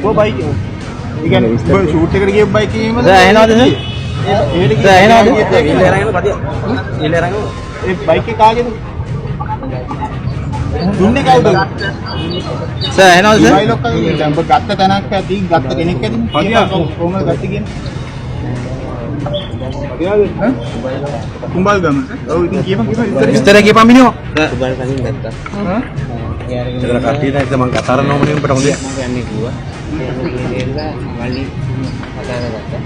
वो बाइक ඒ කියන්නේ ෂූට් එකට ගිය බයික් එකේම ඇහෙනවද සර්? ඇහෙනවද? ඒ බයික් එක කාගේද? දුන්නේ කවුද? Sir ඇහෙනවද sir? බයිලොක් කගේ දැන් ඔබ ගත්ත තැනක් ඇති ගත්ත කෙනෙක් ඇතිනේ. කොහොමද ගත්තේ කියන්නේ? කුඹල් ගම. ඔව් ඉතින් කියපන් විස්තර කියපන් මිනිහෝ. කුඹල් කලින් ගත්තා. හා? ඒතර කට්ටියට එක මම කතා කරන්න ඕනේ උඹට හොඳයි. මම යන්නේ කිව්වා. ඒක වලි කතා කරගත්තා.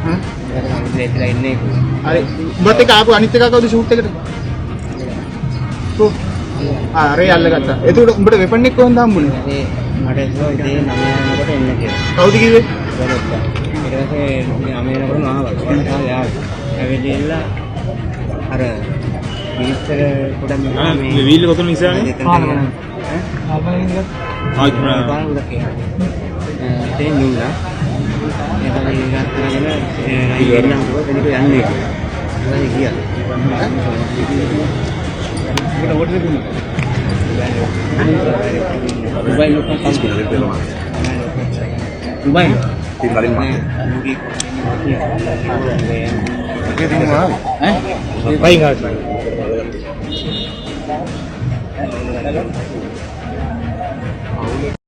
ඒක මම ඉතින් ඉන්නේ කිව්වා. හරි. උඹත් එක්ක ආපු අනිත් එක කවුද ෂූට් එකට? අරේ අල්ලගත්තා. එතකොට උඹට වෙපන් එක කොහෙන්ද හම්බුනේ? ඒ මට කිව්වා ඉතින් 9 යනකොට එන්න කියලා. කවුද කිව්වේ? බැලුවා. ඊට පස්සේ 9 යනකොට ආවා. ආවා. ඇවිල්ලා අර මිනිස්සර පොඩක් මේ වීල් කොතන ඉස්සරහනේ ඉතින් නුලා එතන ඉගත් කරගෙන ඉන්නම් කිව්වා දෙනික යන්නේ කියලා. ඒක ගියා. උඹට ඕඩර් එක දුන්නා. දුබයි ලොකම් දුබයි ඉතින් කලින් වයින් ආවා.